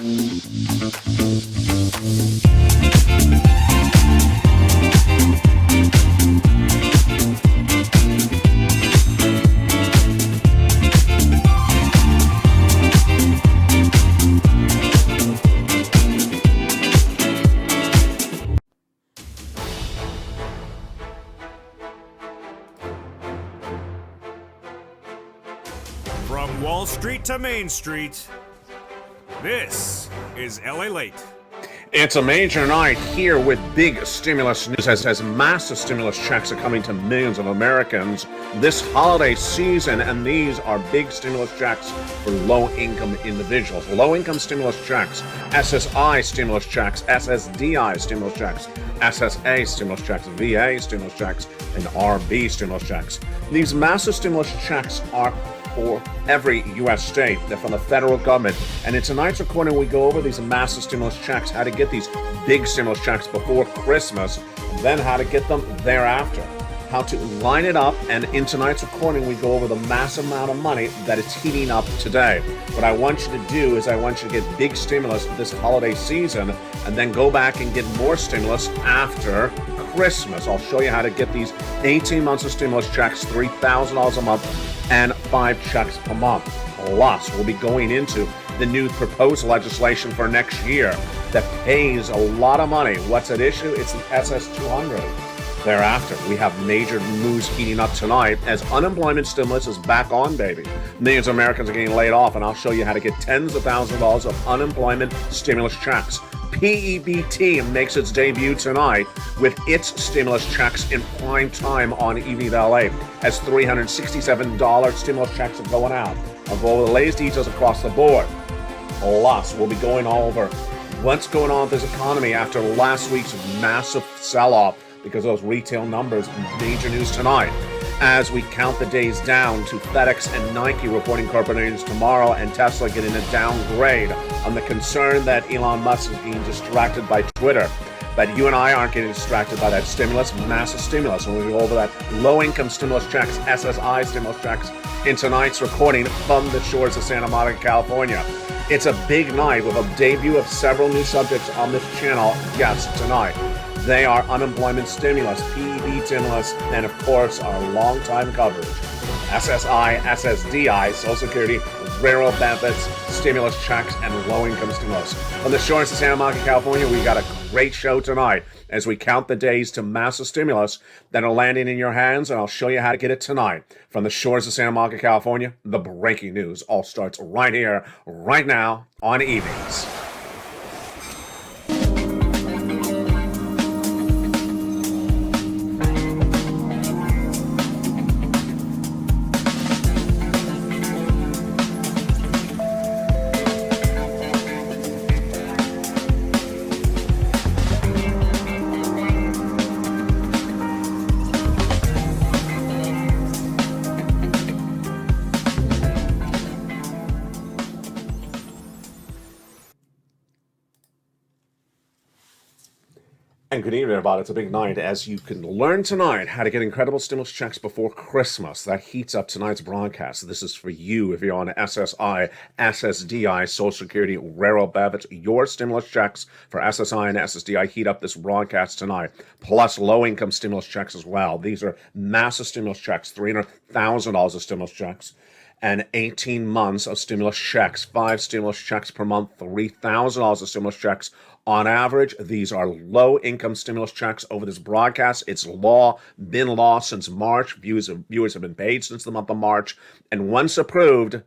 From Wall Street to Main Street, this is LALATE. It's a major night here with big stimulus news as massive stimulus checks are coming to millions of Americans this holiday season, and these are big stimulus checks for low-income individuals. Low-income stimulus checks, SSI stimulus checks, SSDI stimulus checks, SSA stimulus checks, VA stimulus checks, and RB stimulus checks. These massive stimulus checks are for every U.S. state. They're from the federal government. And in tonight's recording, we go over these massive stimulus checks, how to get these big stimulus checks before Christmas, and then how to get them thereafter, how to line it up. And in tonight's recording, we go over the massive amount of money that is heating up today. What I want you to do is I want you to get big stimulus this holiday season and then go back and get more stimulus after Christmas. I'll show you how to get these 18 months of stimulus checks, $3,000 a month, and 5 checks per month. Plus, we'll be going into the new proposed legislation for next year that pays a lot of money. What's at issue? It's the SS200. Thereafter, we have major moves heating up tonight as unemployment stimulus is back on, baby. Millions of Americans are getting laid off, and I'll show you how to get tens of thousands of dollars of unemployment stimulus checks. PEBT makes its debut tonight with its stimulus checks in prime time on Evening LA as $367 stimulus checks are going out. I'll go over the latest details across the board. Plus, we'll be going over what's going on with this economy after last week's massive sell-off because of those retail numbers. Major news tonight as we count the days down to FedEx and Nike reporting corporate earnings tomorrow, and Tesla getting a downgrade on the concern that Elon Musk is being distracted by Twitter. But you and I aren't getting distracted by that stimulus, massive stimulus. And we'll go over that low-income stimulus checks, SSI stimulus checks, in tonight's recording from the shores of Santa Monica, California. It's a big night with a debut of several new subjects on this channel. Yes, tonight. They are unemployment stimulus, PEBT stimulus, and of course our long-time coverage, SSI, SSDI, Social Security, railroad benefits, stimulus checks, and low-income stimulus. On the shores of Santa Monica, California, we got a great show tonight as we count the days to massive stimulus that are landing in your hands, and I'll show you how to get it tonight. From the shores of Santa Monica, California, the breaking news all starts right here, right now, on Evenings. And good evening, everybody. It's a big night as you can learn tonight how to get incredible stimulus checks before Christmas. That heats up tonight's broadcast. This is for you if you're on SSI, SSDI, Social Security, railroad benefits. Your stimulus checks for SSI and SSDI heat up this broadcast tonight, plus low-income stimulus checks as well. These are massive stimulus checks, $300,000 of stimulus checks, and 18 months of stimulus checks, 5 stimulus checks per month, $3,000 of stimulus checks. On average, these are low-income stimulus checks over this broadcast. It's been law since March. Viewers have been paid since the month of March. And once approved,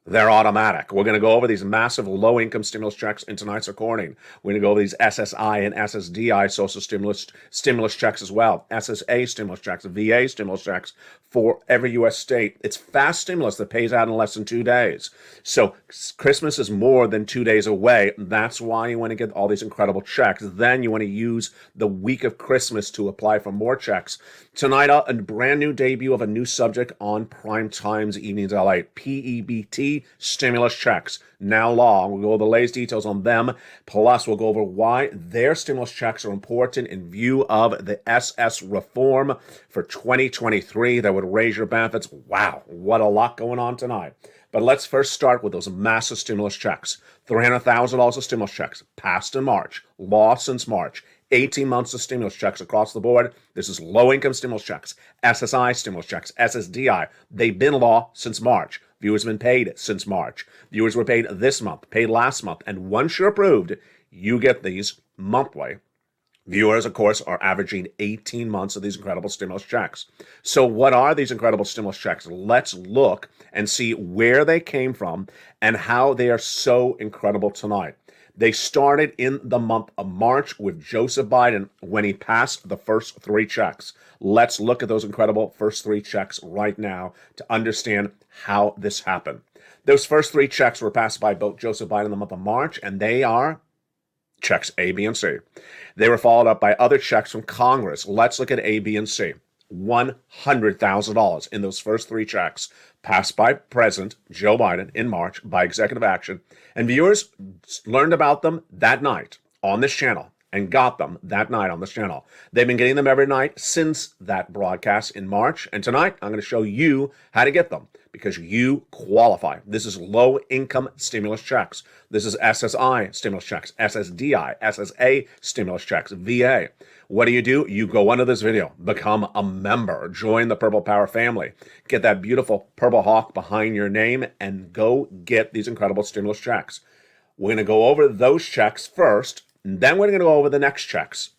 they're automatic. We're going to go over these massive low-income stimulus checks in tonight's recording. We're going to go over these SSI and SSDI social stimulus checks as well. SSA stimulus checks, VA stimulus checks for every U.S. state. It's fast stimulus that pays out in less than 2 days. So Christmas is more than 2 days away. That's why you want to get all these incredible checks. Then you want to use the week of Christmas to apply for more checks. Tonight, a brand new debut of a new subject on Prime Time's Evenings LA. PEBT 50 stimulus checks now law. We'll go over the latest details on them. Plus, we'll go over why their stimulus checks are important in view of the SS reform for 2023 that would raise your benefits. Wow, what a lot going on tonight. But let's first start with those massive stimulus checks. $300,000 of stimulus checks passed in March, law since March. 18 months of stimulus checks across the board. This is low-income stimulus checks, SSI stimulus checks, SSDI. They've been law since March. Viewers have been paid since March. Viewers were paid this month, paid last month. And once you're approved, you get these monthly. Viewers, of course, are averaging 18 months of these incredible stimulus checks. So what are these incredible stimulus checks? Let's look and see where they came from and how they are so incredible tonight. They started in the month of March with Joseph Biden when he passed the first 3 checks. Let's look at those incredible first 3 checks right now to understand how this happened. Those first 3 checks were passed by both Joseph Biden in the month of March, and they are checks A, B, and C. They were followed up by other checks from Congress. Let's look at A, B, and C. $100,000 in those first 3 checks passed by President Joe Biden in March by executive action. And viewers learned about them that night on this channel and got them that night on this channel. They've been getting them every night since that broadcast in March. And tonight, I'm going to show you how to get them because you qualify. This is low-income stimulus checks. This is SSI stimulus checks, SSDI, SSA stimulus checks, VA. What do? You go under this video, become a member, join the Purple Power family, get that beautiful purple hawk behind your name, and go get these incredible stimulus checks. We're going to go over those checks first, and then we're going to go over the next checks.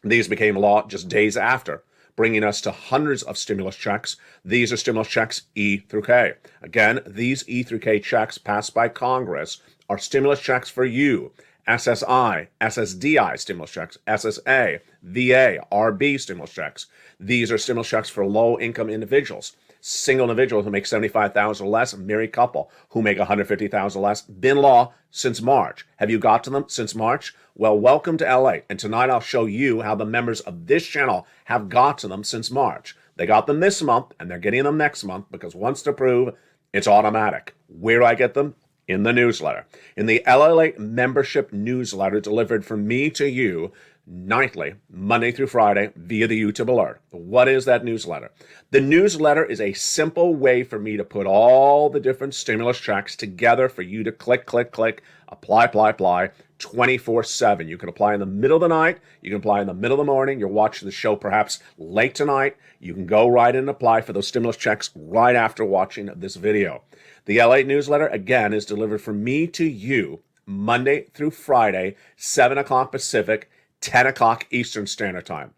These became law just days after, bringing us to hundreds of stimulus checks. These are stimulus checks E through K. Again, these E through K checks passed by Congress are stimulus checks for you. SSI, SSDI stimulus checks, SSA, VA, RB stimulus checks. These are stimulus checks for low-income individuals. Single individuals who make $75,000 or less, married couple who make $150,000 or less, been law since March. Have you got to them since March? Well, welcome to LA. And tonight I'll show you how the members of this channel have got to them since March. They got them this month, and they're getting them next month because once they're approved, it's automatic. Where do I get them? In the newsletter. In the LALATE membership newsletter delivered from me to you nightly, Monday through Friday, via the YouTube alert. What is that newsletter? The newsletter is a simple way for me to put all the different stimulus checks together for you to click, click, click, apply, apply, apply, 24/7. You can apply in the middle of the night. You can apply in the middle of the morning. You're watching the show perhaps late tonight. You can go right in and apply for those stimulus checks right after watching this video. The LA newsletter, again, is delivered from me to you Monday through Friday, 7 o'clock Pacific, 10 o'clock Eastern Standard Time.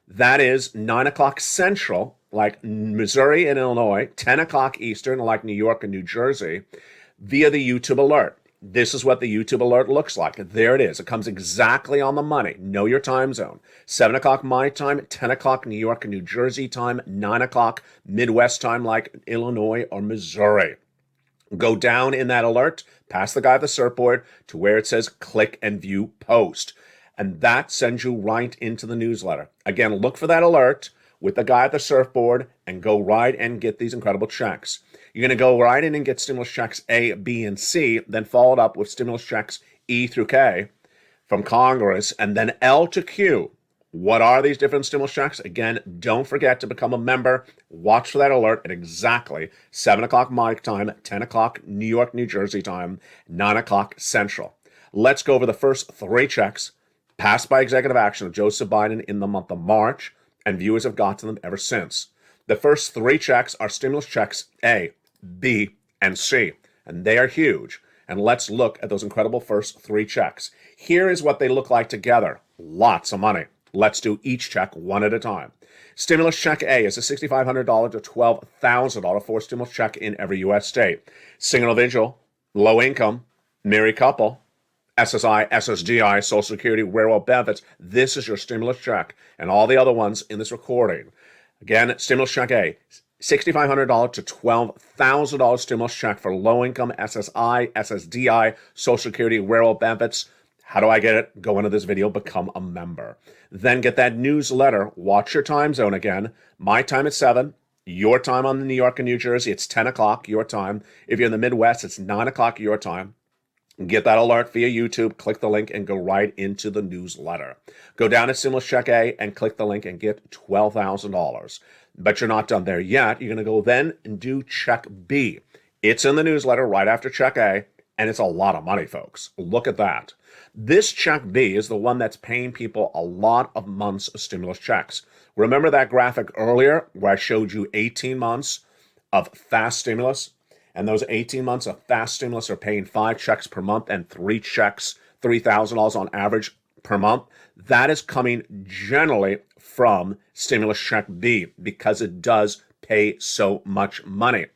That is 9 o'clock Central, like Missouri and Illinois, 10 o'clock Eastern, like New York and New Jersey, via the YouTube alert. This is what the YouTube alert looks like. There it is. It comes exactly on the money. Know your time zone. 7 o'clock my time, 10 o'clock New York and New Jersey time, 9 o'clock Midwest time like Illinois or Missouri. Go down in that alert, past the guy at the surfboard to where it says click and view post. And that sends you right into the newsletter. Again, look for that alert with the guy at the surfboard and go right and get these incredible checks. You're going to go right in and get stimulus checks A, B, and C, then followed up with stimulus checks E through K from Congress, and then L to Q. What are these different stimulus checks? Again, don't forget to become a member. Watch for that alert at exactly 7 o'clock my time, 10 o'clock New York, New Jersey time, 9 o'clock Central. Let's go over the first 3 checks passed by executive action of Joseph Biden in the month of March, and viewers have got to them ever since. The first 3 checks are stimulus checks A, B, and C, and they are huge. And let's look at those incredible first 3 checks. Here is what they look like together. Lots of money. Let's do each check one at a time. Stimulus check A is a $6,500 to $12,000 forced stimulus check in every U.S. state. Single individual, low income, married couple, SSI, SSDI, Social Security, railroad benefits. This is your stimulus check and all the other ones in this recording. Again, stimulus check A, $6,500 to $12,000 stimulus check for low-income SSI, SSDI, Social Security, railroad benefits. How do I get it? Go into this video, become a member. Then get that newsletter. Watch your time zone again. My time at 7, Your time on the New York and New Jersey, it's 10 o'clock your time. If you're in the Midwest, it's 9 o'clock your time. Get that alert via YouTube, click the link, and go right into the newsletter. Go down to Stimulus Check A and click the link and get $12,000. But you're not done there yet. You're going to go then and do Check B. It's in the newsletter right after Check A, and it's a lot of money, folks. Look at that. This Check B is the one that's paying people a lot of months of stimulus checks. Remember that graphic earlier where I showed you 18 months of fast stimulus? And those 18 months of fast stimulus are paying 5 checks per month and 3 checks, $3,000 on average per month. That is coming generally from Stimulus Check B because it does pay so much money.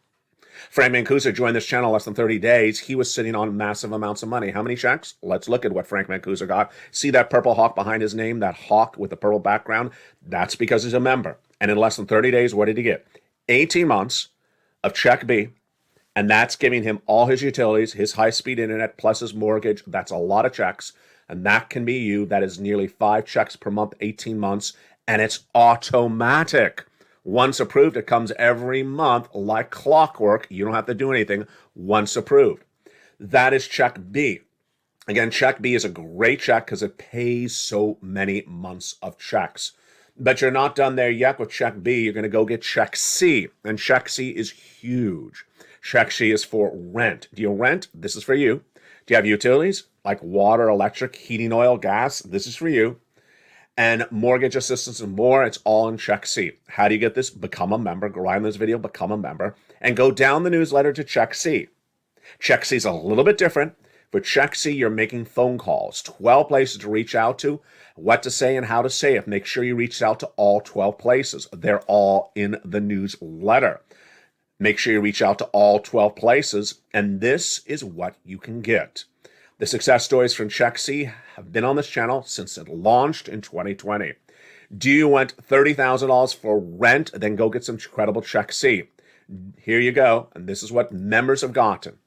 Frank Mancuso joined this channel less than 30 days. He was sitting on massive amounts of money. How many checks? Let's look at what Frank Mancuso got. See that purple hawk behind his name, that hawk with the purple background? That's because he's a member. And in less than 30 days, what did he get? 18 months of Check B. And that's giving him all his utilities, his high-speed internet, plus his mortgage. That's a lot of checks. And that can be you. That is nearly 5 checks per month, 18 months. And it's automatic. Once approved, it comes every month like clockwork. You don't have to do anything once approved. That is Check B. Again, Check B is a great check because it pays so many months of checks. But you're not done there yet with Check B. You're going to go get Check C. And Check C is huge. Check C is for rent. Do you rent? This is for you. Do you have utilities like water, electric, heating oil, gas? This is for you. And mortgage assistance and more, it's all in Check C. How do you get this? Become a member. Go right in this video, become a member. And go down the newsletter to Check C. Check C is a little bit different. For Check C, you're making phone calls. 12 places to reach out to, what to say and how to say it. Make sure you reach out to all 12 places. They're all in the newsletter. Make sure you reach out to all 12 places, and this is what you can get. The success stories from Check C have been on this channel since it launched in 2020. Do you want $30,000 for rent? Then go get some incredible Check C. Here you go, and this is what members have gotten.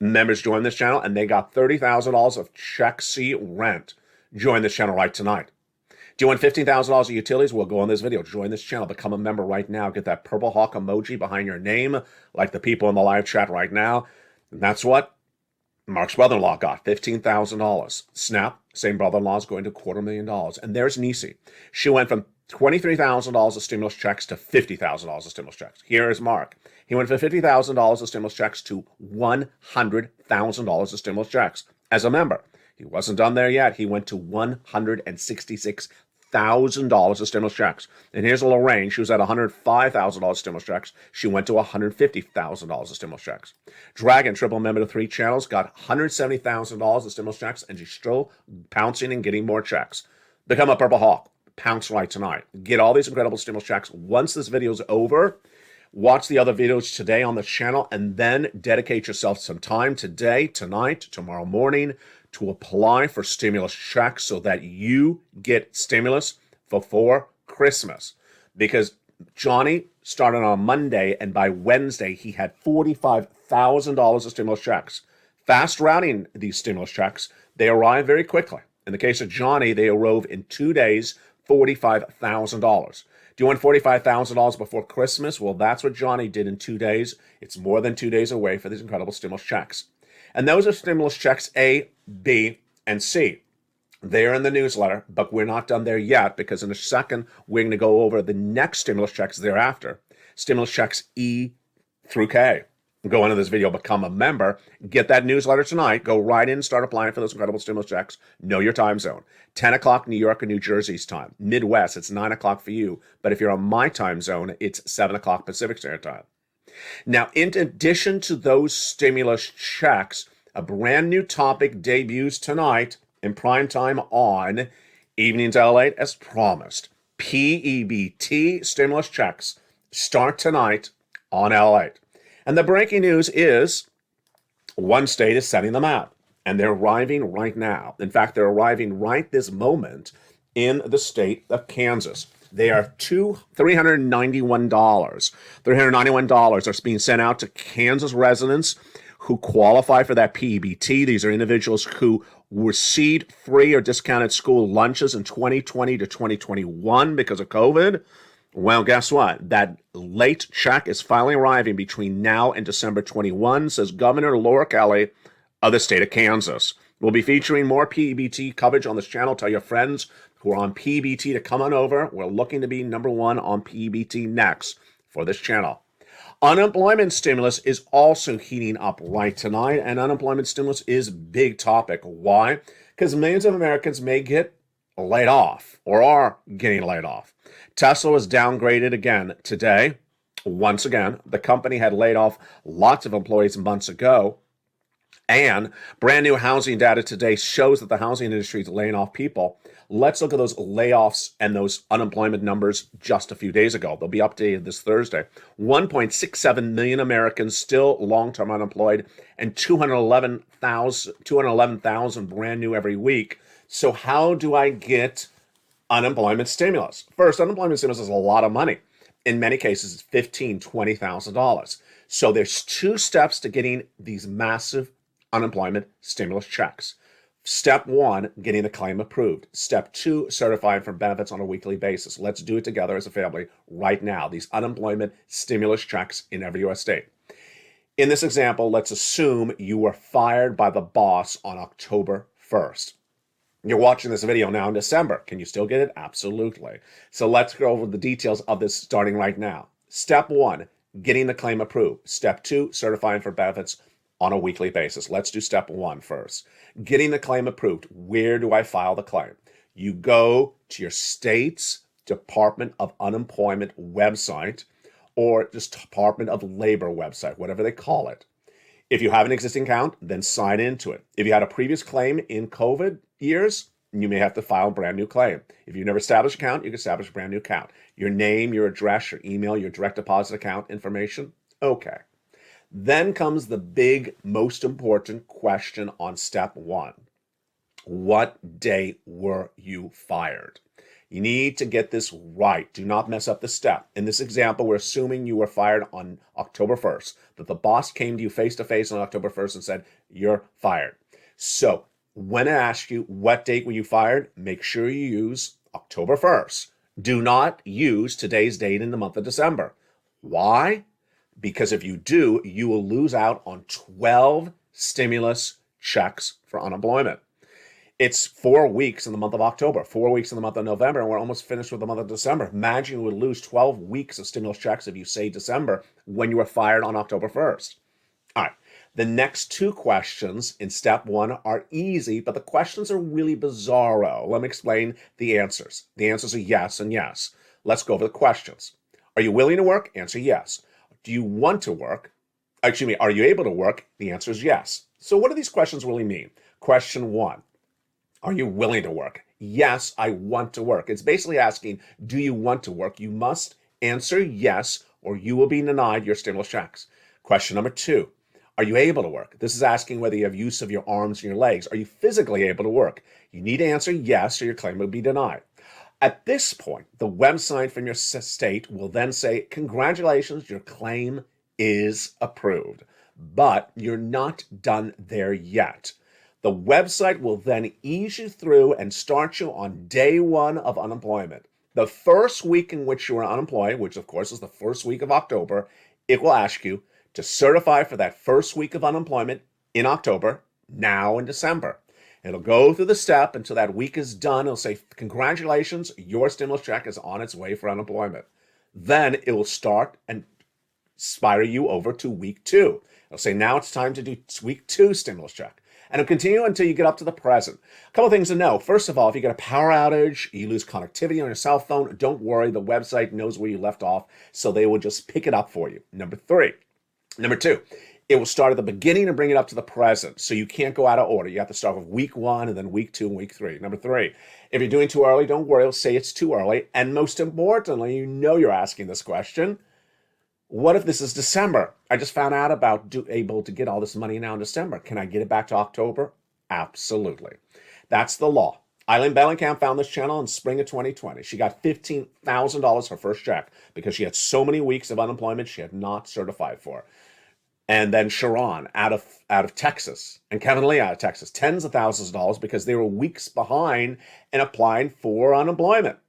Members join this channel, and they got $30,000 of Check C rent. Join this channel right tonight. Do you want $15,000 of utilities? Well, go on this video. Join this channel. Become a member right now. Get that purple hawk emoji behind your name, like the people in the live chat right now. And that's what Mark's brother-in-law got, $15,000. Snap, same brother-in-law is going to $250,000. And there's Nisi. She went from $23,000 of stimulus checks to $50,000 of stimulus checks. Here is Mark. He went from $50,000 of stimulus checks to $100,000 of stimulus checks as a member. He wasn't done there yet. He went to $166,000 of stimulus checks. And here's Lorraine. She was at $105,000 stimulus checks. She went to $150,000 of stimulus checks. Dragon, triple member to 3 channels, got $170,000 of stimulus checks, and she's still pouncing and getting more checks. Become a Purple Hawk. Pounce right tonight. Get all these incredible stimulus checks. Once this video is over, watch the other videos today on the channel, and then dedicate yourself some time today, tonight, tomorrow morning to apply for stimulus checks so that you get stimulus before Christmas. Because Johnny started on Monday, and by Wednesday, he had $45,000 of stimulus checks. Fast routing these stimulus checks, they arrive very quickly. In the case of Johnny, they arrive in 2 days, $45,000. Do you want $45,000 before Christmas? Well, that's what Johnny did in 2 days. It's more than 2 days away for these incredible stimulus checks. And those are stimulus checks A, B, and C. They're in the newsletter, but we're not done there yet because in a second, we're going to go over the next stimulus checks thereafter. Stimulus checks E through K. Go into this video, become a member, get that newsletter tonight, go right in, start applying for those incredible stimulus checks. Know your time zone. 10 o'clock New York and New Jersey's time. Midwest, it's 9 o'clock for you. But if you're on my time zone, it's 7 o'clock Pacific Standard Time. Now, in addition to those stimulus checks, a brand new topic debuts tonight in prime time on Evenings LALATE as promised. PEBT stimulus checks start tonight on LALATE. And the breaking news is one state is sending them out, and they're arriving right now. In fact, they're arriving right this moment in the state of Kansas. They are $391. $391 are being sent out to Kansas residents who qualify for that PEBT. These are individuals who received free or discounted school lunches in 2020 to 2021 because of COVID. Well, guess what? That late check is finally arriving between now and December 21, says Governor Laura Kelly of the state of Kansas. We'll be featuring more PEBT coverage on this channel. Tell your friends who are on PEBT to come on over. We're looking to be #1 on PEBT next for this channel. Unemployment stimulus is also heating up right tonight, and unemployment stimulus is a big topic. Why? Because millions of Americans may get laid off or are getting laid off. Tesla was downgraded again today. Once again, the company had laid off lots of employees months ago. And brand new housing data today shows that the housing industry is laying off people. Let's look at those layoffs and those unemployment numbers just a few days ago. They'll be updated this Thursday. 1.67 million Americans still long-term unemployed, and 211,000 brand new every week. So how do I get unemployment stimulus? First, unemployment stimulus is a lot of money. In many cases, it's $15,000, $20,000. So there's two steps to getting these massive unemployment stimulus checks. Step 1, getting the claim approved. Step 2, certifying for benefits on a weekly basis. Let's do it together as a family right now. These unemployment stimulus checks in every U.S. state. In this example, let's assume you were fired by the boss on October 1st. You're watching this video now in December. Can you still get it? Absolutely. So let's go over the details of this starting right now. Step 1, getting the claim approved. Step 2, certifying for benefits on a weekly basis. Let's do step 1 first. Getting the claim approved. Where do I file the claim? You go to your state's Department of Unemployment website or just Department of Labor website, whatever they call it. If you have an existing account, then sign into it. If you had a previous claim in COVID years, you may have to file a brand new claim. If you've never established an account, you can establish a brand new account. Your name, your address, your email, your direct deposit account information. Okay. Then comes the big, most important question on step 1. What day were you fired? You need to get this right. Do not mess up the step. In this example, we're assuming you were fired on October 1st, that the boss came to you face-to-face on October 1st and said, you're fired. So when I ask you what date were you fired, make sure you use October 1st. Do not use today's date in the month of December. Why? Because if you do, you will lose out on 12 stimulus checks for unemployment. It's 4 weeks in the month of October, 4 weeks in the month of November, and we're almost finished with the month of December. Imagine you would lose 12 weeks of stimulus checks if you say December when you were fired on October 1st. All right. The next two questions in step 1 are easy, but the questions are really bizarro. Let me explain the answers. The answers are yes and yes. Let's go over the questions. Are you willing to work? Answer yes. Do you want to work? Excuse me, are you able to work? The answer is yes. So what do these questions really mean? Question 1. Are you willing to work? Yes, I want to work. It's basically asking, do you want to work? You must answer yes, or you will be denied your stimulus checks. Question number 2, are you able to work? This is asking whether you have use of your arms and your legs. Are you physically able to work? You need to answer yes, or your claim will be denied. At this point, the website from your state will then say, congratulations, your claim is approved. But you're not done there yet. The website will then ease you through and start you on day 1 of unemployment. The first week in which you are unemployed, which of course is the first week of October, it will ask you to certify for that first week of unemployment in October, now in December. It'll go through the step until that week is done. It'll say, congratulations, your stimulus check is on its way for unemployment. Then it will start and spiral you over to week 2. It'll say, now it's time to do week 2 stimulus check. And it'll continue until you get up to the present. A couple things to know. First of all, if you get a power outage, you lose connectivity on your cell phone, don't worry, the website knows where you left off, so they will just pick it up for you. Number 2, it will start at the beginning and bring it up to the present, so you can't go out of order. You have to start with week 1 and then week 2 and week 3. Number 3, if you're doing too early, don't worry, it'll say it's too early. And most importantly, you know you're asking this question, what if this is December? I just found out about able to get all this money now in December. Can I get it back to October? Absolutely. That's the law. Eileen Bellenkamp found this channel in spring of 2020. She got $15,000 her first check because she had so many weeks of unemployment she had not certified for. And then Sharon out of Texas and Kevin Lee out of Texas, tens of thousands of dollars because they were weeks behind in applying for unemployment.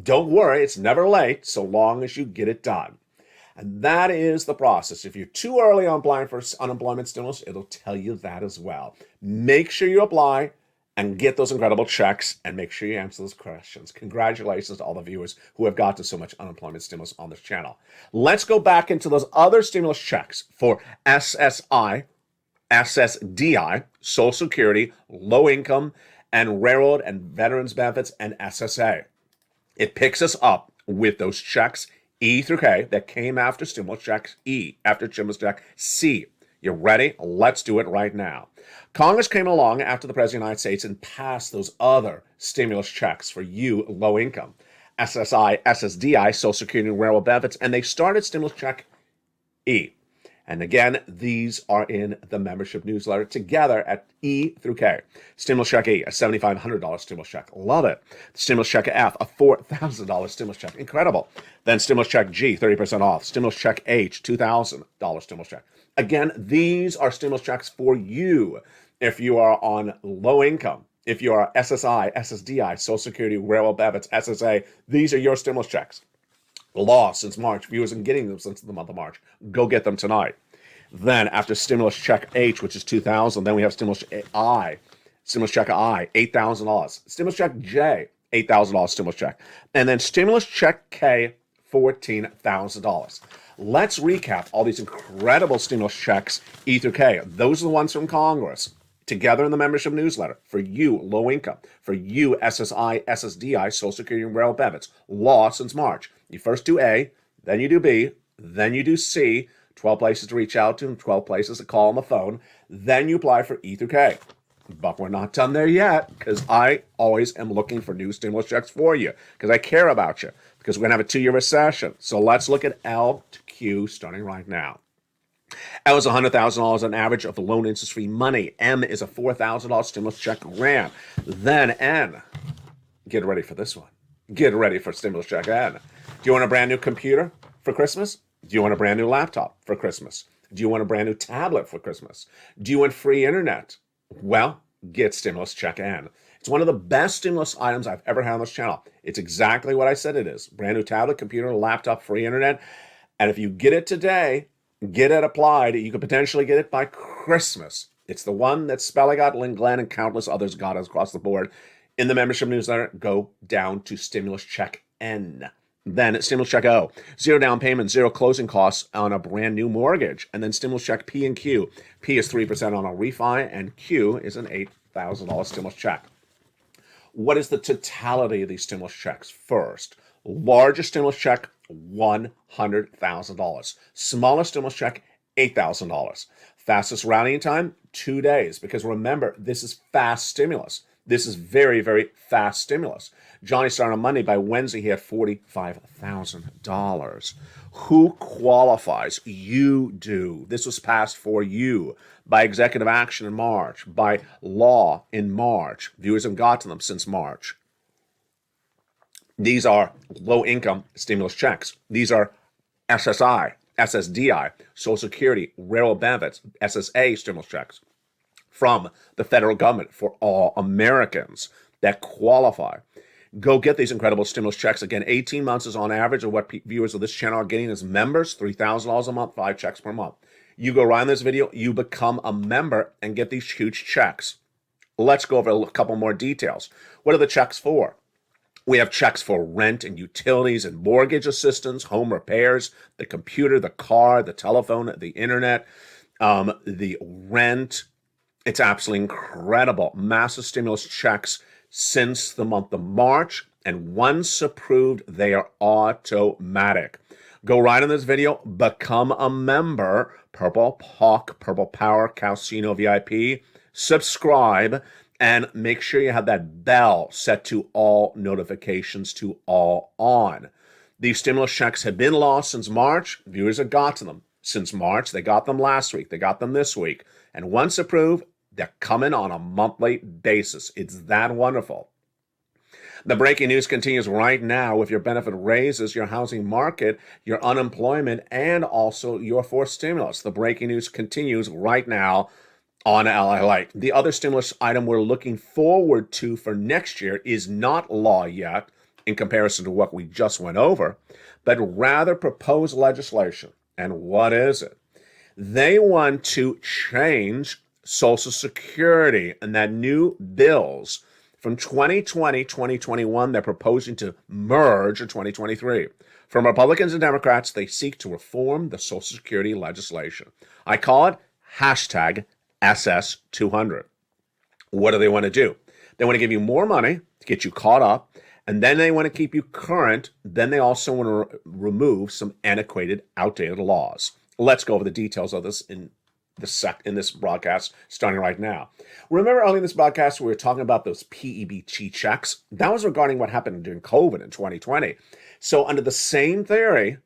Don't worry, it's never late so long as you get it done. And that is the process. If you're too early on applying for unemployment stimulus, it'll tell you that as well. Make sure you apply and get those incredible checks, and make sure you answer those questions. Congratulations to all the viewers who have gotten so much unemployment stimulus on this channel. Let's go back into those other stimulus checks for SSI, SSDI, Social Security, low income, and railroad and veterans benefits, and SSA. It picks us up with those checks E through K that came after stimulus check E, after stimulus check C. You ready? Let's do it right now. Congress came along after the President of the United States and passed those other stimulus checks for you low income, SSI, SSDI, Social Security and railroad benefits, and they started stimulus check E. And again, these are in the membership newsletter together at E through K. Stimulus check E, a $7,500 stimulus check. Love it. Stimulus check F, a $4,000 stimulus check. Incredible. Then stimulus check G, 30% off. Stimulus check H, $2,000 stimulus check. Again, these are stimulus checks for you if you are on low income. If you are SSI, SSDI, Social Security, railroad benefits, SSA, these are your stimulus checks. Law since March. Viewers have been getting them since the month of March. Go get them tonight. Then after stimulus check H, which is $2,000, then we have stimulus I, stimulus check I, $8,000. Stimulus check J, $8,000 stimulus check. And then stimulus check K, $14,000. Let's recap all these incredible stimulus checks E through K. Those are the ones from Congress. Together in the membership newsletter for you, low income, for you, SSI, SSDI, Social Security and railroad benefits, law since March. You first do A, then you do B, then you do C, 12 places to reach out to, 12 places to call on the phone, then you apply for E through K. But we're not done there yet, because I always am looking for new stimulus checks for you, because I care about you, because we're going to have a 2-year recession. So let's look at L to Q starting right now. L is $100,000 on average of the loan interest-free money. M is a $4,000 stimulus check grant. Then N, get ready for this one. Get ready for stimulus check N. Do you want a brand new computer for Christmas? Do you want a brand new laptop for Christmas? Do you want a brand new tablet for Christmas? Do you want free internet? Well, get stimulus check N. It's one of the best stimulus items I've ever had on this channel. It's exactly what I said it is. Brand new tablet, computer, laptop, free internet. And if you get it today, get it applied, you could potentially get it by Christmas. It's the one that Spelling got, Lynn Glenn, and countless others got across the board. In the membership newsletter, go down to stimulus check N. Then stimulus check O, 0 down payment, 0 closing costs on a brand new mortgage. And then stimulus check P and Q. P is 3% on a refi, and Q is an $8,000 stimulus check. What is the totality of these stimulus checks? First, largest stimulus check, $100,000. Smallest stimulus check, $8,000. Fastest routing time, 2 days. Because remember, this is fast stimulus. This is very, very fast stimulus. Johnny started on Monday. By Wednesday, he had $45,000. Who qualifies? You do. This was passed for you by executive action in March, by law in March. Viewers have got to them since March. These are low-income stimulus checks. These are SSI, SSDI, Social Security, railroad benefits, SSA stimulus checks from the federal government for all Americans that qualify. Go get these incredible stimulus checks. Again, 18 months is on average of what viewers of this channel are getting as members, $3,000 a month, 5 checks per month. You go right in this video, you become a member and get these huge checks. Let's go over a couple more details. What are the checks for? We have checks for rent and utilities and mortgage assistance, home repairs, the computer, the car, the telephone, the internet, the rent. It's absolutely incredible. Massive stimulus checks since the month of March, and once approved, they are automatic. Go right in this video, become a member, Purple Hawk, Purple Power, Casino VIP, subscribe, and make sure you have that bell set to all notifications to all on. These stimulus checks have been lost since March. Viewers have got to them since March. They got them last week. They got them this week. And once approved, they're coming on a monthly basis. It's that wonderful. The breaking news continues right now with your benefit raises, your housing market, your unemployment, and also your forced stimulus. The breaking news continues right now on LALATE. The other stimulus item we're looking forward to for next year is not law yet. in comparison to what we just went over, but rather propose legislation. And what is it? They want to change Social Security, and that new bills from 2020, 2021, they're proposing to merge in 2023. From Republicans and Democrats, they seek to reform the Social Security legislation. I call it hashtag SS200. What do they want to do? They want to give you more money to get you caught up, and then they want to keep you current. Then they also want to remove some antiquated, outdated laws. Let's go over the details of this in this broadcast starting right now. Remember earlier in this broadcast we were talking about those PEBT checks? That was regarding what happened during COVID in 2020. So under the same theory,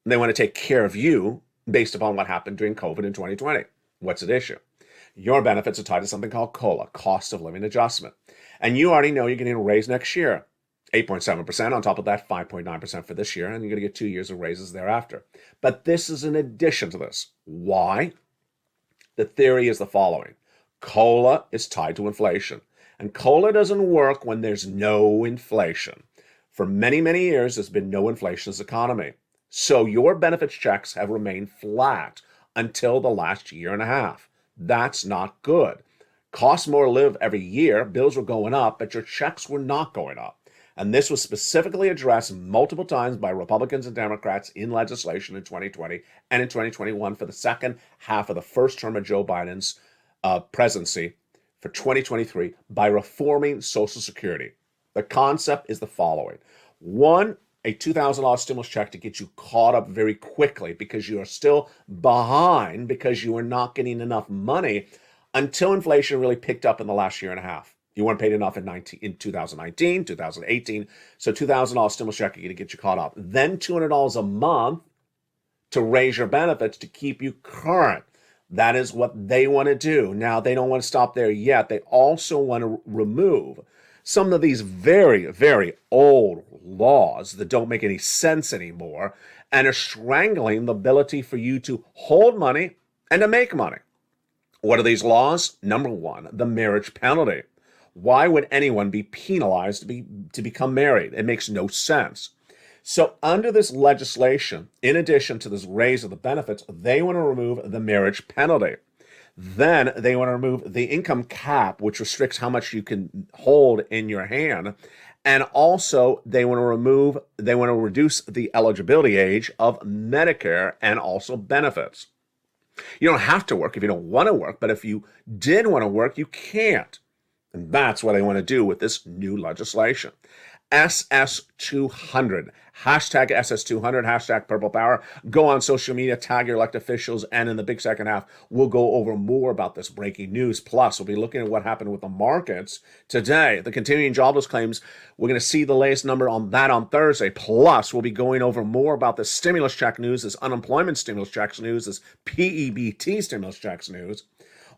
they want to take care of you based upon what happened during COVID in 2020. What's at issue? Your benefits are tied to something called COLA, cost of living adjustment. And you already know you're getting a raise next year. 8.7%, on top of that 5.9% for this year, and you're going to get 2 years of raises thereafter. But this is in addition to this. Why? The theory is the following. COLA is tied to inflation, and COLA doesn't work when there's no inflation. For many, many years, there's been no inflation in this economy. So your benefits checks have remained flat until the last year and a half. That's not good. Costs more to live every year, bills were going up, but your checks were not going up. And this was specifically addressed multiple times by Republicans and Democrats in legislation in 2020 and in 2021 for the second half of the first term of Joe Biden's presidency for 2023 by reforming Social Security. The concept is the following. One, a $2,000 stimulus check to get you caught up very quickly because you are still behind because you are not getting enough money until inflation really picked up in the last year and a half. You weren't paid enough in 2019, 2018, so $2,000 stimulus check to get you caught up. Then $200 a month to raise your benefits to keep you current. That is what they want to do. Now, they don't want to stop there yet. They also want to remove some of these very, very old laws that don't make any sense anymore and are strangling the ability for you to hold money and to make money. What are these laws? Number one, the marriage penalty. Why would anyone be penalized to become married? It makes no sense. So under this legislation, in addition to this raise of the benefits, they want to remove the marriage penalty. Then they want to remove the income cap, which restricts how much you can hold in your hand. And also they want to reduce the eligibility age of Medicare and also benefits. You don't have to work if you don't want to work, but if you did want to work, you can't. And that's what they want to do with this new legislation. SS200, hashtag SS200, hashtag Purple Power. Go on social media, tag your elected officials, and in the big second half, we'll go over more about this breaking news. Plus, we'll be looking at what happened with the markets today. The continuing jobless claims, we're going to see the latest number on that on Thursday. Plus, we'll be going over more about the stimulus check news, this unemployment stimulus checks news, this PEBT stimulus checks news.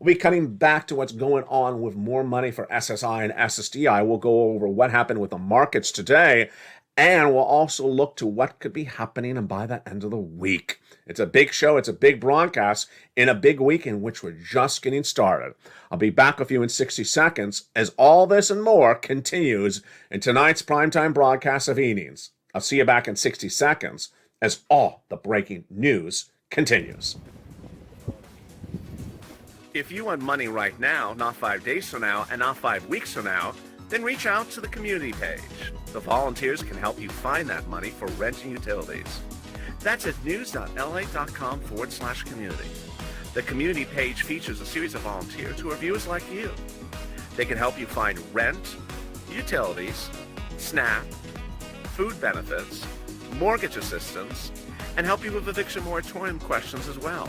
We'll be cutting back to what's going on with more money for SSI and SSDI. We'll go over what happened with the markets today, and we'll also look to what could be happening and by the end of the week. It's a big show. It's a big broadcast in a big week in which we're just getting started. I'll be back with you in 60 seconds as all this and more continues in tonight's primetime broadcast of evenings. I'll see you back in 60 seconds as all the breaking news continues. If you want money right now, not 5 days from now, and not 5 weeks from now, then reach out to the community page. The volunteers can help you find that money for rent and utilities. That's at news.lalate.com/community. The community page features a series of volunteers who are viewers like you. They can help you find rent, utilities, SNAP, food benefits, mortgage assistance, and help you with eviction moratorium questions as well.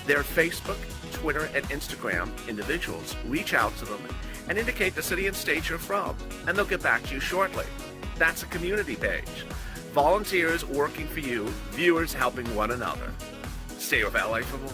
Their Facebook, Twitter, and Instagram individuals reach out to them and indicate the city and state you're from, and they'll get back to you shortly. That's a community page. Volunteers working for you, viewers helping one another. Stay with LA for more.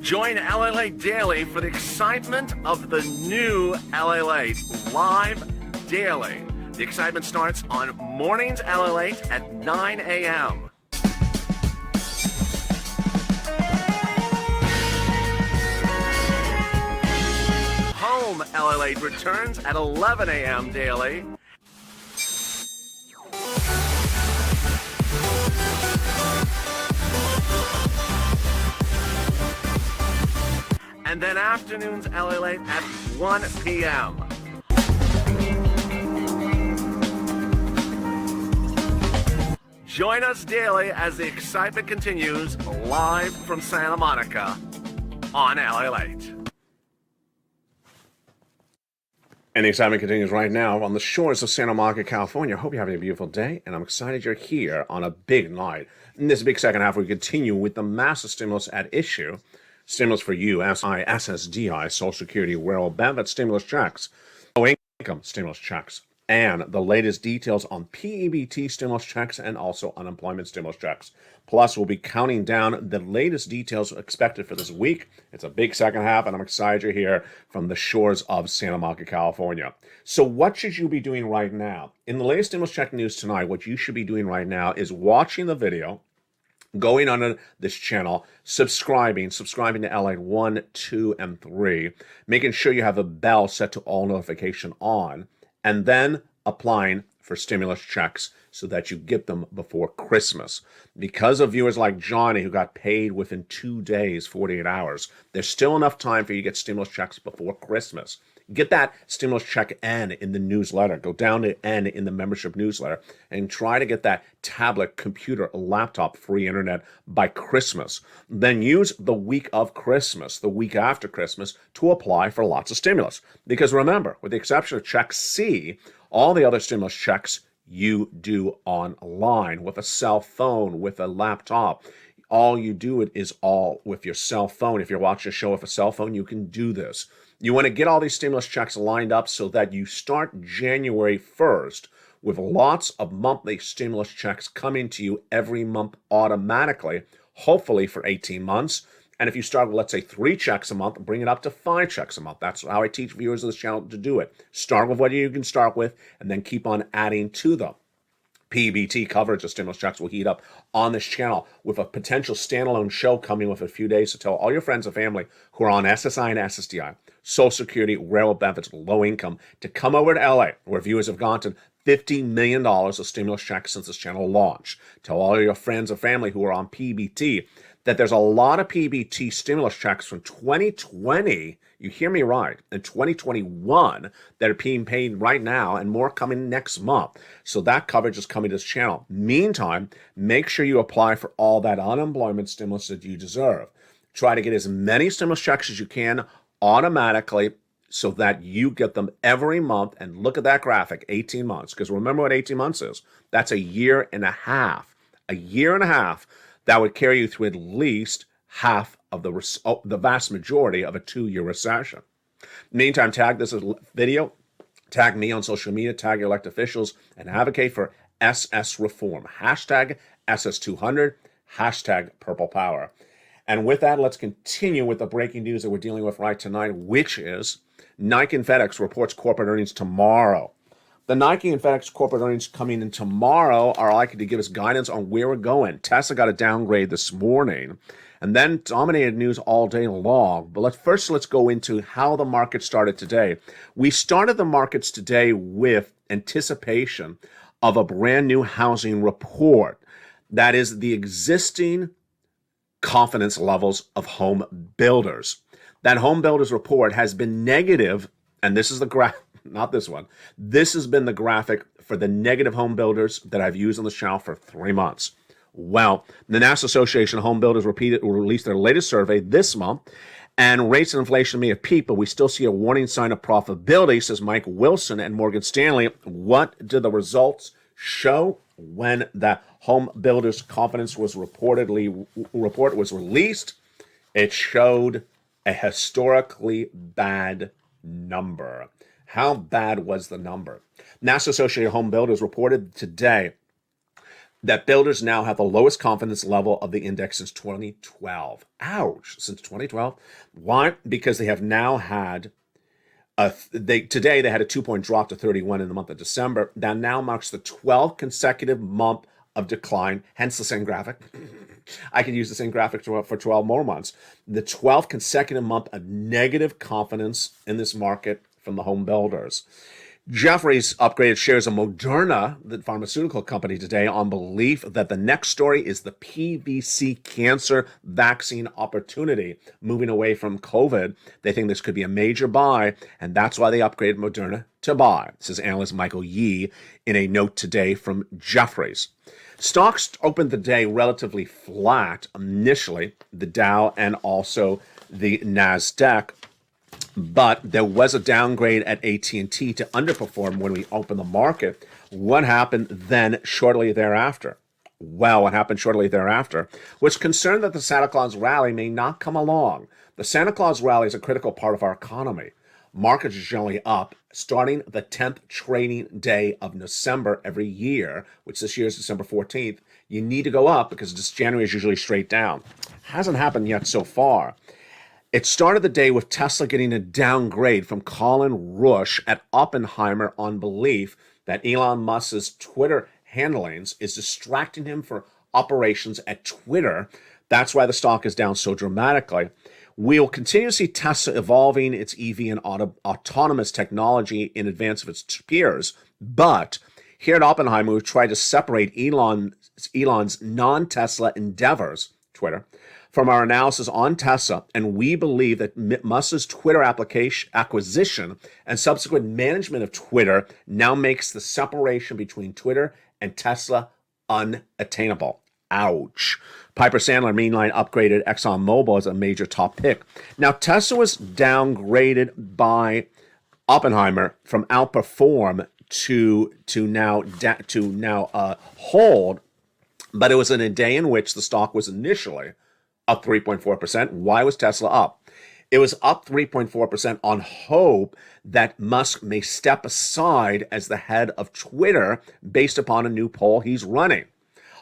Join LALATE Daily for the excitement of the new LALATE live daily. The excitement starts on Mornings LALATE at 9 a.m. boom! LALATE returns at 11 a.m. daily. And then afternoons LALATE at 1 p.m. Join us daily as the excitement continues live from Santa Monica on LALATE. And the excitement continues right now on the shores of Santa Monica, California. I hope you're having a beautiful day, and I'm excited you're here on a big night. In this big second half, we continue with the massive stimulus at issue. Stimulus for you, SSI SSDI, Social Security, wearable benefit stimulus checks, low-income stimulus checks, and the latest details on PEBT stimulus checks and also unemployment stimulus checks. Plus, we'll be counting down the latest details expected for this week. It's a big second half, and I'm excited you're here from the shores of Santa Monica, California. So what should you be doing right now? In the latest stimulus check news tonight, what you should be doing right now is watching the video, going on this channel, subscribing to LALATE 1, 2, and 3, making sure you have the bell set to all notification on, and then applying for stimulus checks so that you get them before Christmas. Because of viewers like Johnny who got paid within 2 days, 48 hours, there's still enough time for you to get stimulus checks before Christmas. Get that stimulus check N in the newsletter. Go down to N in the membership newsletter and try to get that tablet, computer, laptop, free internet by Christmas. Then use the week of Christmas, the week after Christmas, to apply for lots of stimulus. Because remember, with the exception of check C, all the other stimulus checks you do online with a cell phone, with a laptop. All you do it is all with your cell phone. If you're watching a show with a cell phone, you can do this. You want to get all these stimulus checks lined up so that you start January 1st with lots of monthly stimulus checks coming to you every month automatically, hopefully for 18 months. And if you start with, let's say, 3 checks a month, bring it up to 5 checks a month. That's how I teach viewers of this channel to do it. Start with what you can start with and then keep on adding to them. PEBT coverage of stimulus checks will heat up on this channel with a potential standalone show coming with a few days to tell all your friends and family who are on SSI and SSDI, Social Security, wearable benefits, low income, to come over to LA, where viewers have gotten $50 million of stimulus checks since this channel launched. Tell all your friends and family who are on PEBT that there's a lot of PEBT stimulus checks from 2020, you hear me right, in 2021 that are being paid right now and more coming next month. So that coverage is coming to this channel. Meantime, make sure you apply for all that unemployment stimulus that you deserve. Try to get as many stimulus checks as you can automatically so that you get them every month. And look at that graphic, 18 months. Because remember what 18 months is. That's a year and a half. A year and a half that would carry you through at least half of the vast majority of a 2-year recession. Meantime, tag this video, tag me on social media, tag your elected officials, and advocate for SS reform. Hashtag SS200, hashtag Purple Power. And with that, let's continue with the breaking news that we're dealing with right tonight, which is Nike and FedEx reports corporate earnings tomorrow. The Nike and FedEx corporate earnings coming in tomorrow are likely to give us guidance on where we're going. Tesla got a downgrade this morning and then dominated news all day long. But let's go into how the market started today. We started the markets today with anticipation of a brand new housing report. That is the existing confidence levels of home builders. That home builders report has been negative, and this is the graph. Not this one. This has been the graphic for the negative home builders that I've used on the channel for 3 months. Well, the National Association of Home Builders released their latest survey this month, and rates and inflation may have peaked, but we still see a warning sign of profitability, says Mike Wilson at Morgan Stanley. What did the results show when the home builders confidence report was released? It showed a historically bad number. How bad was the number? National Association of Home Builders reported today that builders now have the lowest confidence level of the index since 2012. Ouch, since 2012. Why? Because they have now had today they had a 2-point drop to 31 in the month of December. That now marks the 12th consecutive month of decline, hence the same graphic. I could use the same graphic for 12 more months. The 12th consecutive month of negative confidence in this market from the home builders. Jefferies upgraded shares of Moderna, the pharmaceutical company, today on belief that the next story is the PVC cancer vaccine opportunity. Moving away from COVID, they think this could be a major buy, and that's why they upgraded Moderna to buy, says analyst Michael Yee in a note today from Jefferies. Stocks opened the day relatively flat initially, the Dow and also the NASDAQ. But there was a downgrade at AT&T to underperform when we opened the market. What happened then shortly thereafter? Well, what happened shortly thereafter was concerned that the Santa Claus rally may not come along. The Santa Claus rally is a critical part of our economy. Markets are generally up starting the 10th trading day of December every year, which this year is December 14th. You need to go up because this January is usually straight down. Hasn't happened yet so far. It started the day with Tesla getting a downgrade from Colin Rusch at Oppenheimer on belief that Elon Musk's Twitter handlings is distracting him for operations at Twitter. That's why the stock is down so dramatically. We'll continue to see Tesla evolving its EV and autonomous technology in advance of its peers. But here at Oppenheimer, we've tried to separate Elon's non-Tesla endeavors, Twitter, from our analysis on Tesla, and we believe that Musk's Twitter acquisition and subsequent management of Twitter now makes the separation between Twitter and Tesla unattainable. Ouch. Piper Sandler, meanwhile, upgraded ExxonMobil as a major top pick. Now, Tesla was downgraded by Oppenheimer from outperform to now hold, but it was in a day in which the stock was initially up 3.4%. Why was Tesla up? It was up 3.4% on hope that Musk may step aside as the head of Twitter based upon a new poll he's running.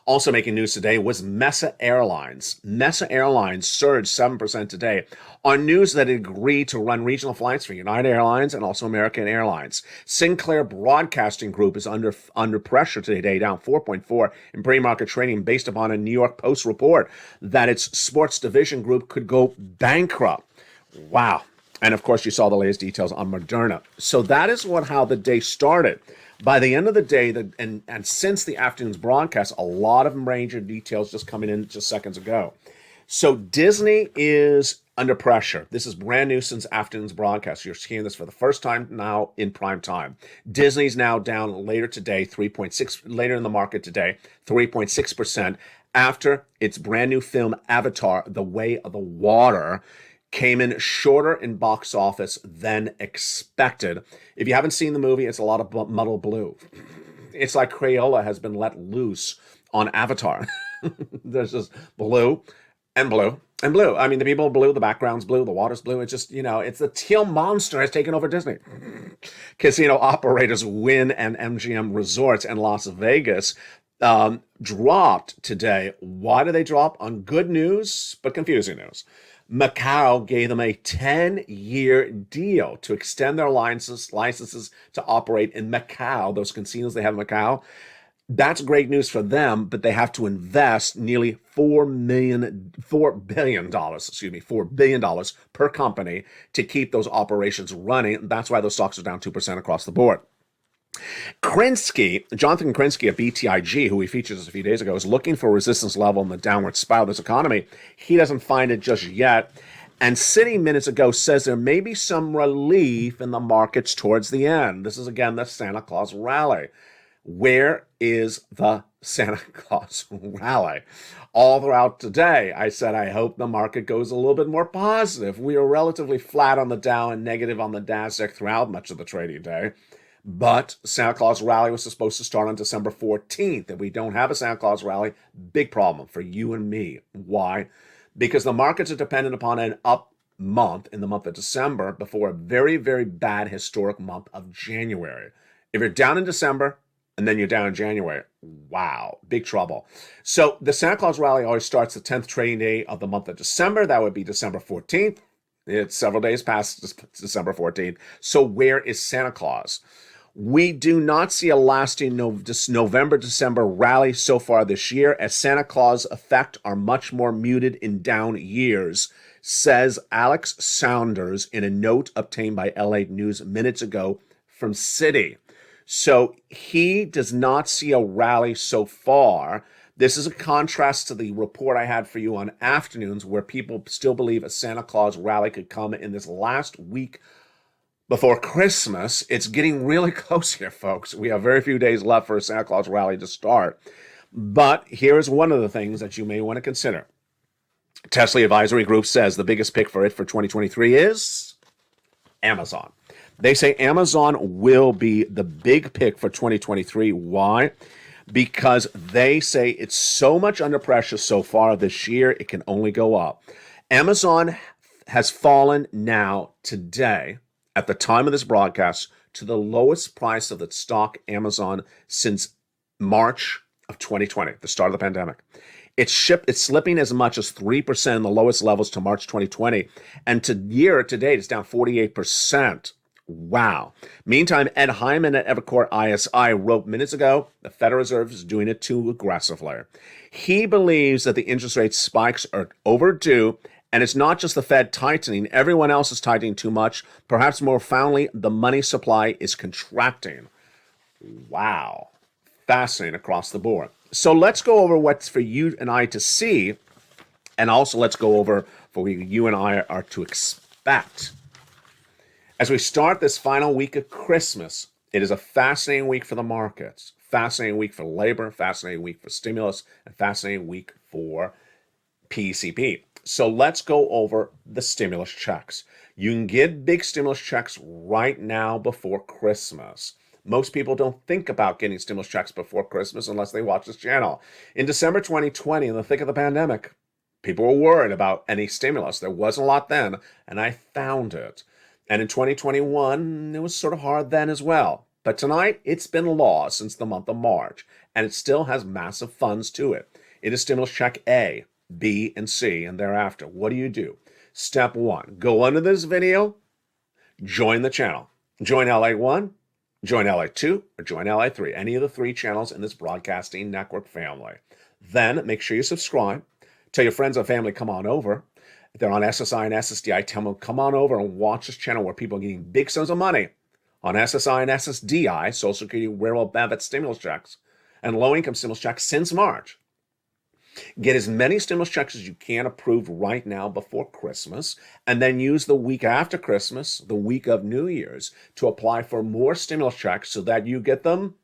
Also making news today was Mesa Airlines. Mesa Airlines surged 7% today on news that it agreed to run regional flights for United Airlines and also American Airlines. Sinclair Broadcasting Group is under pressure today, down 4.4 in pre-market trading based upon a New York Post report that its sports division group could go bankrupt. Wow. And of course, you saw the latest details on Moderna. So that is how the day started. By the end of the day, and since the afternoon's broadcast, a lot of major details just coming in just seconds ago. So Disney is under pressure. This is brand new since afternoon's broadcast. You're seeing this for the first time now in prime time. Disney's now down later today, 3.6 later in the market today, 3.6% after its brand new film Avatar: The Way of the Water came in shorter in box office than expected. If you haven't seen the movie, it's a lot of muddled blue. It's like Crayola has been let loose on Avatar. There's just blue and blue and blue. I mean, the people are blue, the background's blue, the water's blue. It's just, it's the teal monster has taken over Disney. Casino operators Wynn and MGM Resorts in Las Vegas dropped today. Why did they drop? On good news, but confusing news. Macau gave them a 10-year deal to extend their licenses to operate in Macau, those casinos they have in Macau. That's great news for them, but they have to invest nearly $4 billion per company to keep those operations running. That's why those stocks are down 2% across the board. Jonathan Krinsky of BTIG, who we featured just a few days ago, is looking for a resistance level in the downward spiral of this economy. He doesn't find it just yet. And Citi minutes ago says there may be some relief in the markets towards the end. This is, again, the Santa Claus rally. Where is the Santa Claus rally? All throughout today, I said I hope the market goes a little bit more positive. We are relatively flat on the Dow and negative on the NASDAQ throughout much of the trading day. But Santa Claus rally was supposed to start on December 14th. If we don't have a Santa Claus rally, big problem for you and me. Why? Because the markets are dependent upon an up month in the month of December before a very, very bad historic month of January. If you're down in December and then you're down in January, wow, big trouble. So the Santa Claus rally always starts the 10th trading day of the month of December. That would be December 14th. It's several days past December 14th. So where is Santa Claus? We do not see a lasting November-December rally so far this year, as Santa Claus effect are much more muted in down years. says Alex Saunders in a note obtained by LA News minutes ago from Citi. So he does not see a rally so far. This is a contrast to the report I had for you on afternoons, where people still believe a Santa Claus rally could come in this last week before Christmas. It's getting really close here, folks. We have very few days left for a Santa Claus rally to start. But here's one of the things that you may want to consider. Tesla Advisory Group says the biggest pick for it for 2023 is Amazon. They say Amazon will be the big pick for 2023. Why? Because they say it's so much under pressure so far this year, it can only go up. Amazon has fallen now today, at the time of this broadcast, to the lowest price of the stock Amazon since March of 2020, the start of the pandemic. It's slipping as much as 3% in the lowest levels to March 2020. And to year to date, it's down 48%. Wow. Meantime, Ed Hyman at Evercore ISI wrote minutes ago, the Federal Reserve is doing it too aggressively. He believes that the interest rate spikes are overdue, and it's not just the Fed tightening. Everyone else is tightening too much. Perhaps more profoundly, the money supply is contracting. Wow. Fascinating across the board. So let's go over what's for you and I to see, and also let's go over for what you and I are to expect. As we start this final week of Christmas, it is a fascinating week for the markets, fascinating week for labor, fascinating week for stimulus, and fascinating week for PCP. So let's go over the stimulus checks. You can get big stimulus checks right now before Christmas. Most people don't think about getting stimulus checks before Christmas unless they watch this channel. In December 2020, in the thick of the pandemic, people were worried about any stimulus. There wasn't a lot then, and I found it. And in 2021, it was sort of hard then as well. But tonight, it's been law since the month of March, and it still has massive funds to it. It is stimulus check A, B, and C, and thereafter. What do? Step 1, go under this video, join the channel. Join LA1, join LA2, or join LA3, any of the 3 channels in this broadcasting network family. Then make sure you subscribe. Tell your friends and family, come on over. If they're on SSI and SSDI, tell them, come on over and watch this channel where people are getting big sums of money on SSI and SSDI, Social Security, wearable benefit stimulus checks, and low-income stimulus checks since March. Get as many stimulus checks as you can approved right now before Christmas, and then use the week after Christmas, the week of New Year's, to apply for more stimulus checks so that you get them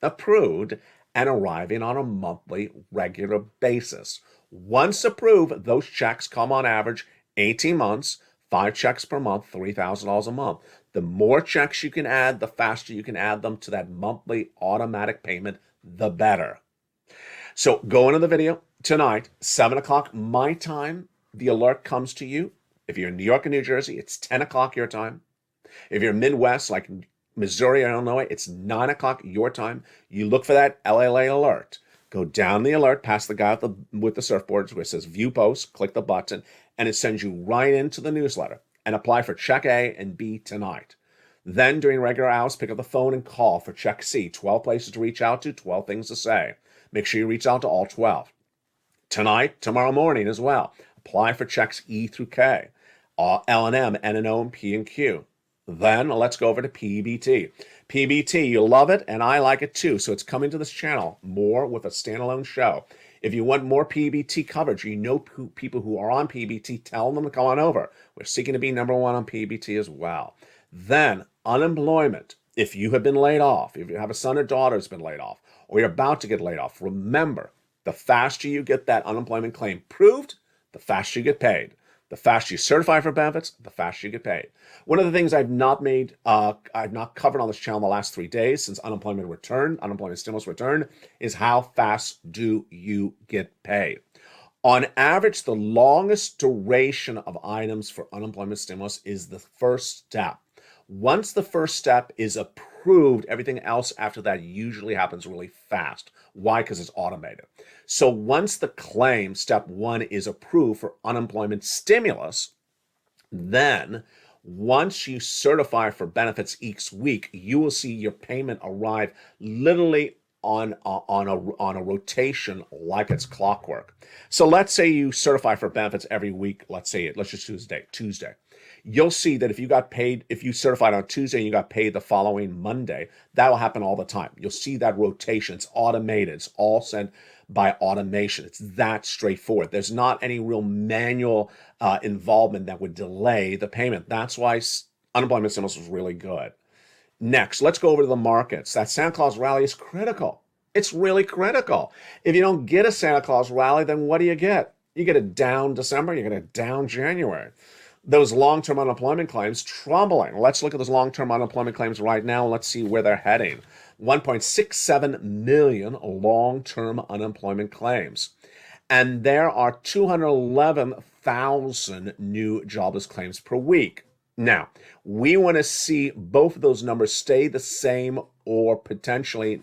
approved and arriving on a monthly regular basis. Once approved, those checks come on average 18 months, 5 checks per month, $3,000 a month. The more checks you can add, the faster you can add them to that monthly automatic payment, the better. So go into the video tonight, 7 o'clock my time. The alert comes to you. If you're in New York and New Jersey, it's 10 o'clock your time. If you're Midwest, like Missouri or Illinois, it's 9 o'clock your time. You look for that LALATE alert. Go down the alert, past the guy with the surfboards where it says View Post, click the button, and it sends you right into the newsletter. And apply for Check A and B tonight. Then, during regular hours, pick up the phone and call for Check C. 12 places to reach out to, 12 things to say. Make sure you reach out to all 12. Tonight, tomorrow morning as well, apply for Checks E through K, L and M, N and O, and P and Q. Then, let's go over to PEBT. PEBT, you love it, and I like it too, so it's coming to this channel more with a standalone show. If you want more PEBT coverage, you know people who are on PEBT, tell them to come on over. We're seeking to be number 1 on PEBT as well. Then, unemployment. If you have been laid off, if you have a son or daughter who's been laid off, or you're about to get laid off, remember, the faster you get that unemployment claim proved, the faster you get paid. The faster you certify for benefits, the faster you get paid. One of the things I've not covered on this channel in the last 3 days since unemployment stimulus returned, is how fast do you get paid? On average, the longest duration of items for unemployment stimulus is the first step. Once the first step is approved, everything else after that usually happens really fast. Why? Because it's automated. So once the claim, step 1, is approved for unemployment stimulus, then once you certify for benefits each week, you will see your payment arrive literally on a rotation like it's clockwork. So let's say you certify for benefits every week. Let's just choose a date, Tuesday. You'll see that if you certified on Tuesday and you got paid the following Monday, that will happen all the time. You'll see that rotation. It's automated. It's all sent by automation. It's that straightforward. There's not any real manual involvement that would delay the payment. That's why unemployment stimulus was really good. Next, let's go over to the markets. That Santa Claus rally is critical. It's really critical. If you don't get a Santa Claus rally, then what do you get? You get a down December, you get a down January. Those long-term unemployment claims, troubling. Let's look at those long-term unemployment claims right now. Let's see where they're heading. 1.67 million long-term unemployment claims. And there are 211,000 new jobless claims per week. Now, we want to see both of those numbers stay the same or potentially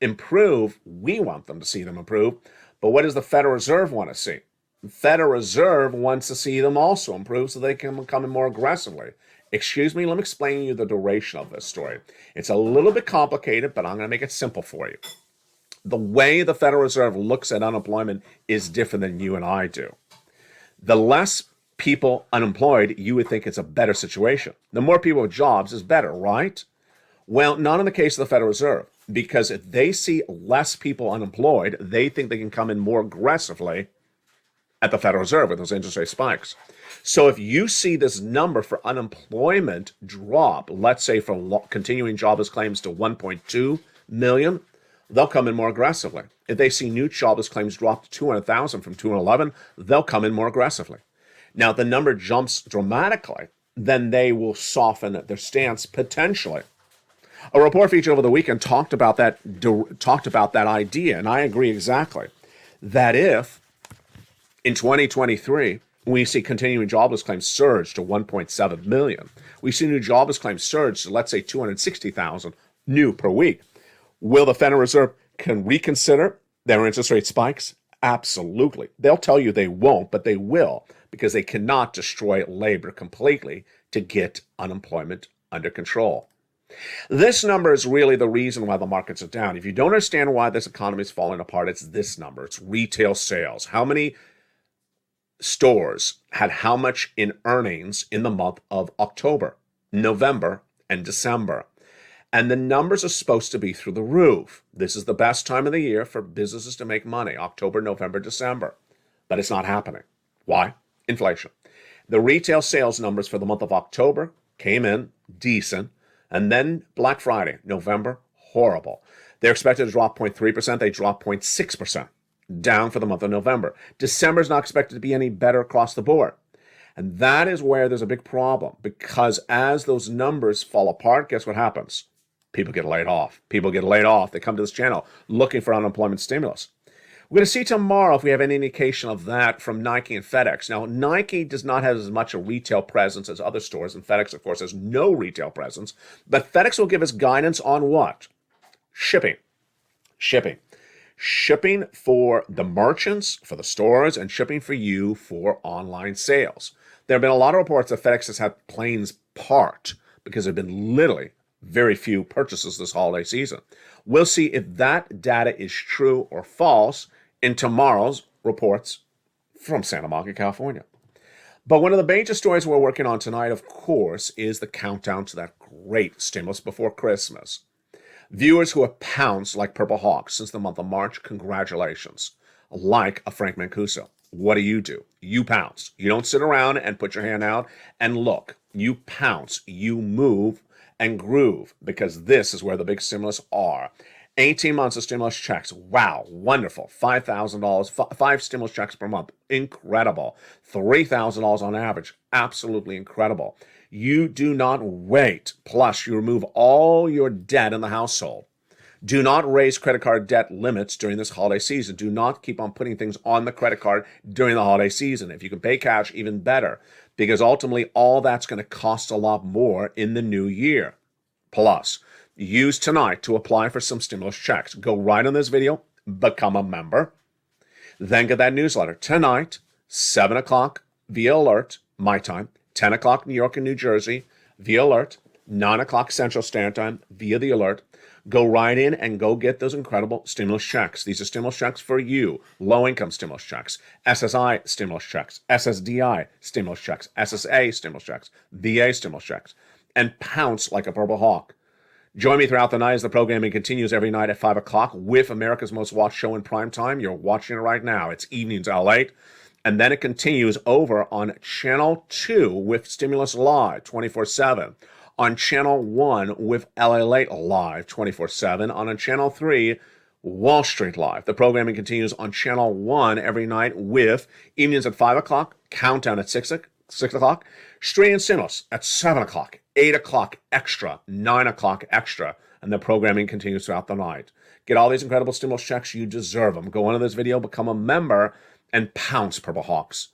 improve. We want them to see them improve. But what does the Federal Reserve want to see? The Federal Reserve wants to see them also improve so they can come in more aggressively. Excuse me, let me explain to you the duration of this story. It's a little bit complicated, but I'm going to make it simple for you. The way the Federal Reserve looks at unemployment is different than you and I do. The less people unemployed, you would think it's a better situation. The more people with jobs is better, right? Well, not in the case of the Federal Reserve, because if they see less people unemployed, they think they can come in more aggressively at the Federal Reserve with those interest rate spikes. So if you see this number for unemployment drop, let's say from continuing jobless claims to 1.2 million, they'll come in more aggressively. If they see new jobless claims drop to 200,000 from 211, they'll come in more aggressively. Now, if the number jumps dramatically, then they will soften their stance potentially. A report featured over the weekend talked about that idea, and I agree exactly, that if in 2023, we see continuing jobless claims surge to 1.7 million. We see new jobless claims surge to, let's say, 260,000 new per week. Will the Federal Reserve can reconsider their interest rate spikes? Absolutely. They'll tell you they won't, but they will, because they cannot destroy labor completely to get unemployment under control. This number is really the reason why the markets are down. If you don't understand why this economy is falling apart, it's this number. It's retail sales. How many stores had how much in earnings in the month of October, November, and December? And the numbers are supposed to be through the roof. This is the best time of the year for businesses to make money, October, November, December. But it's not happening. Why? Inflation. The retail sales numbers for the month of October came in decent. And then Black Friday, November, horrible. They're expected to drop 0.3%. They dropped 0.6%. Down for the month of November. December is not expected to be any better across the board. And that is where there's a big problem, because as those numbers fall apart, guess what happens? People get laid off. People get laid off. They come to this channel looking for unemployment stimulus. We're going to see tomorrow if we have any indication of that from Nike and FedEx. Now, Nike does not have as much a retail presence as other stores, and FedEx, of course, has no retail presence. But FedEx will give us guidance on what? Shipping. Shipping for the merchants, for the stores, and shipping for you for online sales. There have been a lot of reports that FedEx has had planes parked because there have been literally very few purchases this holiday season. We'll see if that data is true or false in tomorrow's reports from Santa Monica, California. But one of the major stories we're working on tonight, of course, is the countdown to that great stimulus before Christmas. Viewers who have pounced like Purple Hawks since the month of March, congratulations. Like a Frank Mancuso. What do? You pounce. You don't sit around and put your hand out and look. You pounce. You move and groove, because this is where the big stimulus are. 18 months of stimulus checks. Wow, wonderful. $5,000, 5 stimulus checks per month. Incredible. $3,000 on average. Absolutely incredible. You do not wait. Plus, you remove all your debt in the household. Do not raise credit card debt limits during this holiday season. Do not keep on putting things on the credit card during the holiday season. If you can pay cash, even better, because ultimately all that's going to cost a lot more in the new year. Plus, use tonight to apply for some stimulus checks. Go right on this video, become a member, then get that newsletter. Tonight, 7 o'clock via alert, my time, 10 o'clock New York and New Jersey via alert, 9 o'clock Central Standard Time via the alert. Go right in and go get those incredible stimulus checks. These are stimulus checks for you. Low-income stimulus checks, SSI stimulus checks, SSDI stimulus checks, SSA stimulus checks, VA stimulus checks, and pounce like a purple hawk. Join me throughout the night as the programming continues every night at 5 o'clock with America's Most Watched Show in prime time. You're watching it right now. It's evenings LALATE. And then it continues over on Channel 2 with Stimulus Live 24/7. On Channel 1 with LALATE Live 24/7. On Channel 3, Wall Street Live. The programming continues on Channel 1 every night with evenings at 5 o'clock, countdown at 6 o'clock, straight and stimulus at 7 o'clock, 8 o'clock extra, 9 o'clock extra, and the programming continues throughout the night. Get all these incredible stimulus checks. You deserve them. Go into this video, become a member, and pounce, Purple Hawks.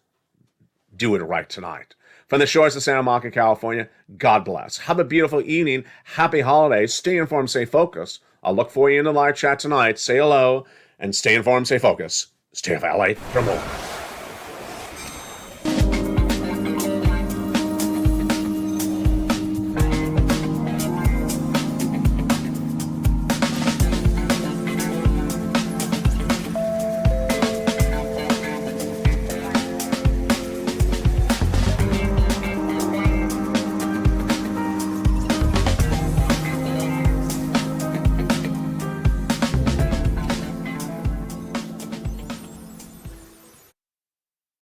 Do it right tonight. From the shores of Santa Monica, California, God bless. Have a beautiful evening. Happy holidays. Stay informed, stay focused. I'll look for you in the live chat tonight. Say hello and stay informed, stay focused. Stay LALATE for more.